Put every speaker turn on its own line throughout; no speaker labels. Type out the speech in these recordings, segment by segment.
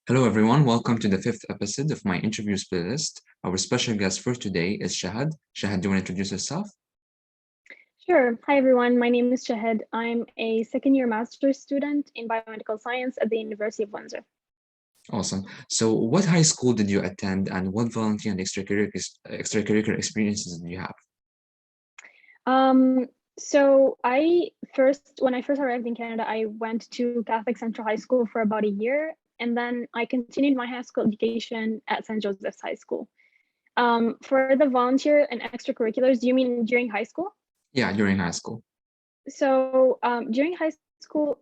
Hello, everyone. Welcome to the fifth episode of my interviews playlist. Our special guest for today is Shahd. Shahd, do you want to introduce yourself?
Sure. Hi, everyone. My name is Shahd. I'm a second-year master's student in biomedical science at the University of Windsor.
Awesome. So, what high school did you attend, and what volunteer and extracurricular experiences did you have?
So when I first arrived in Canada, I went to Catholic Central High School for about a year, and then I continued my high school education at St. Joseph's High School. For the volunteer and extracurriculars, do you mean during high school?
Yeah, during high school.
So during high school,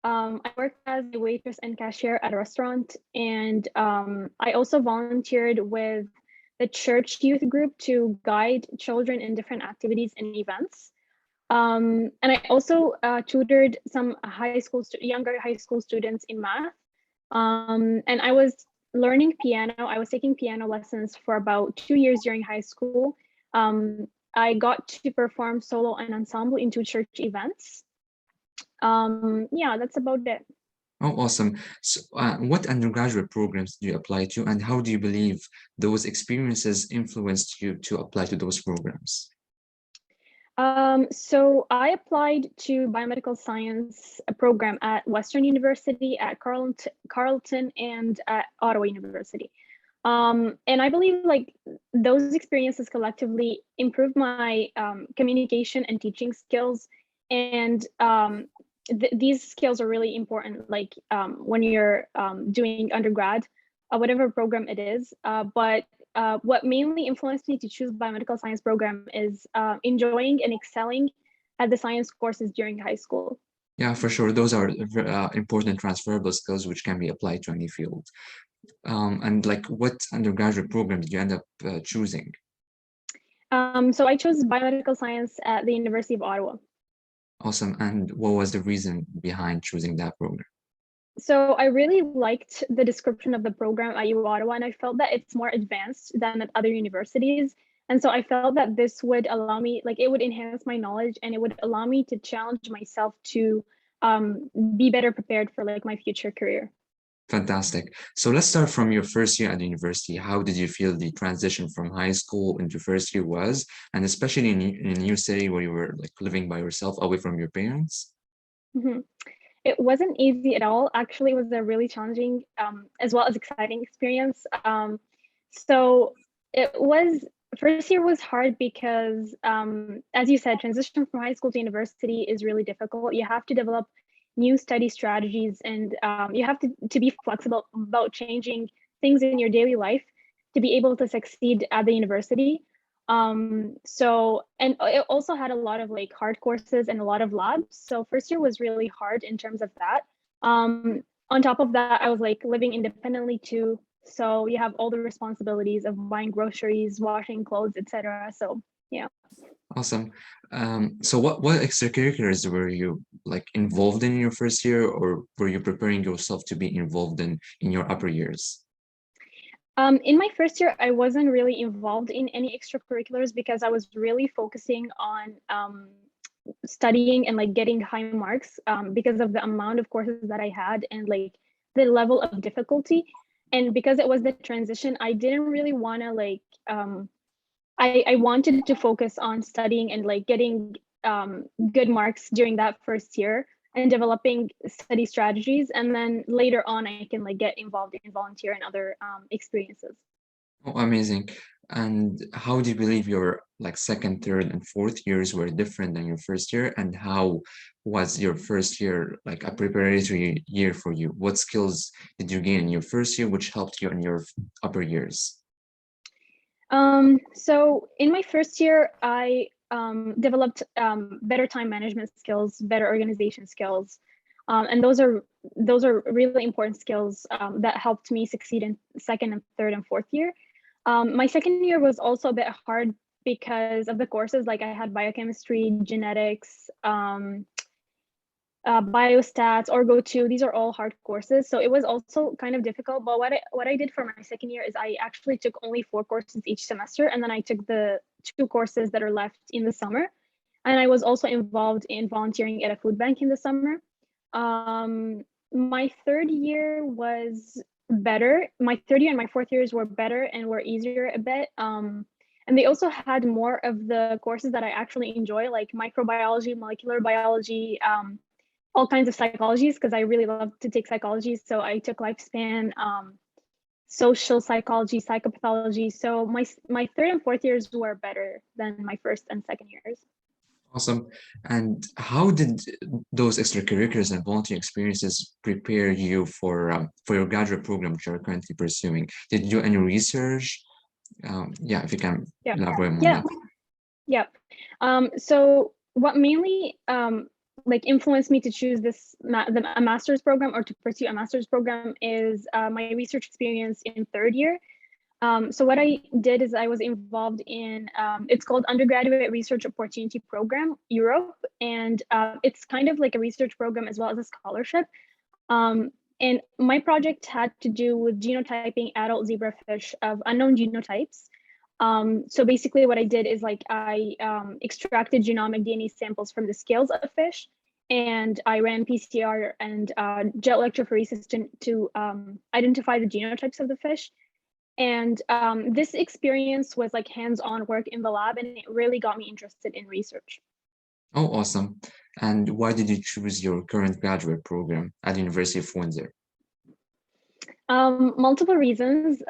I worked as a waitress and cashier at a restaurant, and I also volunteered with the church youth group to guide children in different activities and events. And I also tutored some younger high school students in math. And I was learning piano. I was taking piano lessons for about 2 years during high school. I got to perform solo and ensemble in two church events. Yeah, that's about it.
Oh, awesome. So, what undergraduate programs do you apply to, and how do you believe those experiences influenced you to apply to those programs?
So I applied to biomedical science program at Western University, at Carleton, and at Ottawa University. And I believe like those experiences collectively improved my communication and teaching skills. And these skills are really important, like when you're doing undergrad, whatever program it is. But what mainly influenced me to choose biomedical science program is enjoying and excelling at the science courses during high school.
Yeah, for sure. Those are important transferable skills which can be applied to any field. And like, what undergraduate program did you end up choosing?
So I chose biomedical science at the University of Ottawa.
Awesome. And what was the reason behind choosing that program?
So I really liked the description of the program at U Ottawa, and I felt that it's more advanced than at other universities. And so I felt that this would allow me, like, it would enhance my knowledge and it would allow me to challenge myself to be better prepared for like my future career.
Fantastic. So let's start from your first year at university. How did you feel the transition from high school into first year was, and especially in a new city where you were like living by yourself, away from your parents?
Mhm. It wasn't easy at all. Actually, it was a really challenging as well as exciting experience. So it was first year was hard because, as you said, transition from high school to university is really difficult. You have to develop new study strategies, and you have to be flexible about changing things in your daily life to be able to succeed at the university. So, and it also had a lot of like hard courses and a lot of labs. So first year was really hard in terms of that. On top of that, I was like living independently too. So you have all the responsibilities of buying groceries, washing clothes, etc. So yeah.
Awesome. So what extracurriculars were you like involved in your first year, or were you preparing yourself to be involved in your upper years?
In my first year, I wasn't really involved in any extracurriculars because I was really focusing on studying and like getting high marks because of the amount of courses that I had and like the level of difficulty. And because it was the transition, I didn't really want to like I wanted to focus on studying and like getting good marks during that first year and developing study strategies. And then later on, I can like get involved in volunteer and other experiences.
Oh, amazing. And how do you believe your like second, third, and fourth years were different than your first year? And how was your first year like a preparatory year for you? What skills did you gain in your first year, which helped you in your upper years?
So in my first year, I developed better time management skills, better organization skills, and those are really important skills that helped me succeed in second and third and fourth year. My second year was also a bit hard because of the courses, like I had biochemistry, genetics, biostats, Orgo 2. These are all hard courses, so it was also kind of difficult. But what I did for my second year is I actually took only 4 courses each semester, and then I took the 2 courses that are left in the summer. And I was also involved in volunteering at a food bank in the summer. My third year was better. My third year and my fourth years were better and were easier a bit. And they also had more of the courses that I actually enjoy, like microbiology, molecular biology, all kinds of psychologies, because I really love to take psychology. So I took lifespan, social psychology, psychopathology. So my third and fourth years were better than my first and second years.
Awesome. And how did those extracurriculars and volunteer experiences prepare you for your graduate program which you're currently pursuing? Did you do any research? Yeah, if you can
Yeah.
elaborate more on
Yeah.
that.
Yeah. So what mainly like influenced me to choose a master's program or to pursue a master's program is my research experience in third year. So what I did is I was involved in, it's called Undergraduate Research Opportunity Program, Europe. And it's kind of like a research program as well as a scholarship. And my project had to do with genotyping adult zebrafish of unknown genotypes. So basically what I did is like I extracted genomic DNA samples from the scales of fish, and I ran PCR and jet electrophoresis to identify the genotypes of the fish. And this experience was like hands-on work in the lab, and it really got me interested in research.
Oh, awesome. And why did you choose your current graduate program at the University of Windsor?
Multiple reasons.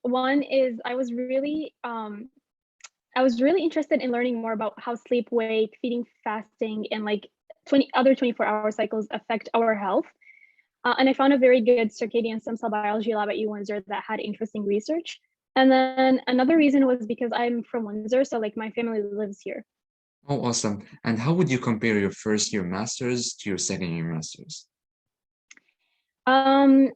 One is I was really interested in learning more about how sleep, wake, feeding, fasting, and like 24-hour cycles affect our health. And I found a very good circadian stem cell biology lab at U Windsor that had interesting research. And then another reason was because I'm from Windsor, so like my family lives here.
Oh, awesome. And how would you compare your first year master's to your second year master's?
Um,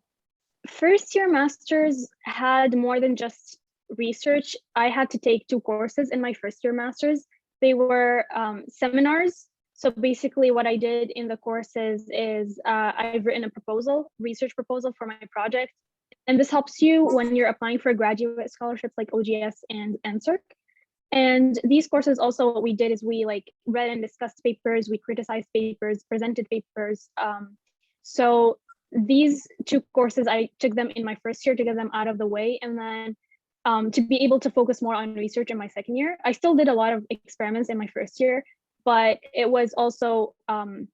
First year master's had more than just research. I had to take two courses in my first year master's. They were seminars. So basically what I did in the courses is I've written a research proposal for my project. And this helps you when you're applying for graduate scholarships like OGS and NSERC. And these courses also, what we did is we like read and discussed papers, we criticized papers, presented papers. So these two courses, I took them in my first year to get them out of the way. And then to be able to focus more on research in my second year. I still did a lot of experiments in my first year, but it was also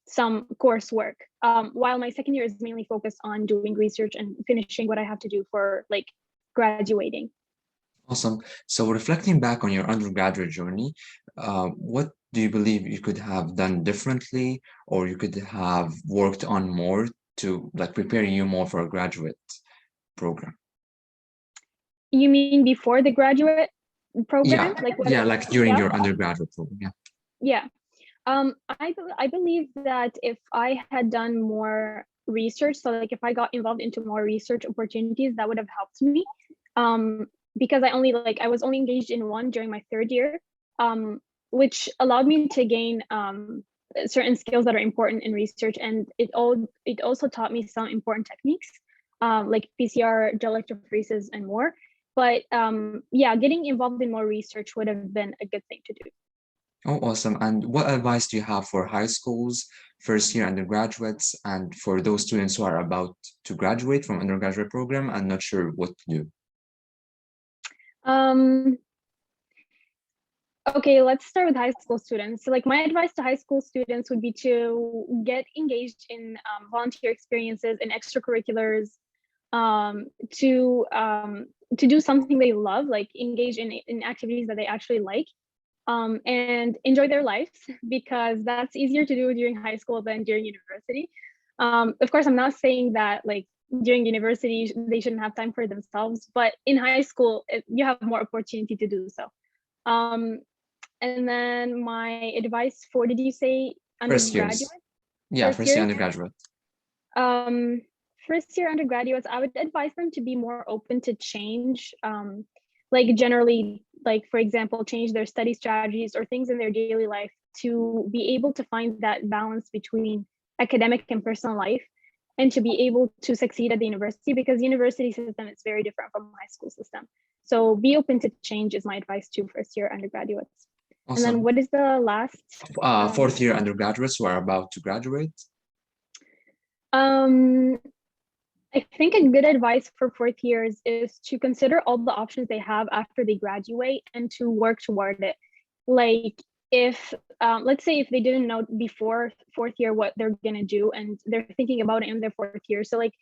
some coursework. While my second year is mainly focused on doing research and finishing what I have to do for like graduating.
Awesome. So reflecting back on your undergraduate journey, what do you believe you could have done differently, or you could have worked on more to like prepare you more for a graduate program?
You mean before the graduate program?
Yeah,
Like what?
yeah, like during
Yeah,
your undergraduate program. Yeah.
yeah. I believe that if I had done more research, so like if I got involved into more research opportunities, that would have helped me. Because I was only engaged in one during my third year, which allowed me to gain certain skills that are important in research, and it also taught me some important techniques, like PCR, gel electrophoresis, and more. But yeah, getting involved in more research would have been a good thing to do.
Oh, awesome. And what advice do you have for high schools, first year undergraduates, and for those students who are about to graduate from undergraduate program and not sure what to do?
Um, okay, let's start with high school students. So like my advice to high school students would be to get engaged in volunteer experiences and extracurriculars, um, to um, to do something they love, like engage in activities that they actually like, and enjoy their lives, because that's easier to do during high school than during university. Of course, I'm not saying that like during university they shouldn't have time for themselves, but in high school you have more opportunity to do so. Um, and then my advice for, did you say
First
undergraduate?
years. Yeah,
First
first year
years?
undergraduate.
Um, First year undergraduates, I would advise them to be more open to change. Like generally, like for example, change their study strategies or things in their daily life to be able to find that balance between academic and personal life, and to be able to succeed at the university, because university system is very different from high school system. So be open to change is my advice to first year undergraduates. And then
Awesome.
what is the last?
Fourth year undergraduates who are about to graduate.
Um, I think a good advice for fourth years is to consider all the options they have after they graduate and to work toward it. Like if let's say if they didn't know before fourth year what they're gonna do and they're thinking about it in their fourth year. So like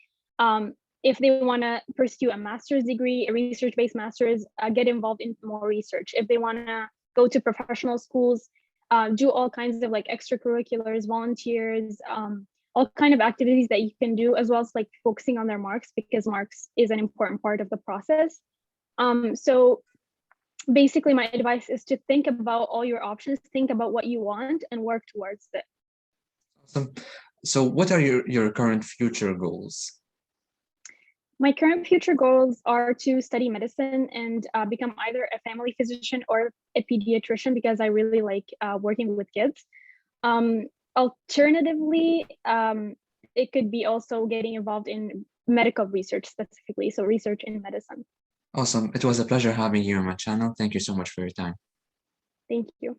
if they want to pursue a master's degree, a research-based master's, get involved in more research. If they want to go to professional schools, do all kinds of like extracurriculars, volunteers, all kind of activities that you can do, as well as like focusing on their marks, because marks is an important part of the process. So basically my advice is to think about all your options, think about what you want and work towards it.
Awesome. So what are your current future goals?
My current future goals are to study medicine and become either a family physician or a pediatrician, because I really like working with kids. Alternatively, it could be also getting involved in medical research specifically, so research in medicine.
Awesome. It was a pleasure having you on my channel. Thank you so much for your time.
Thank you.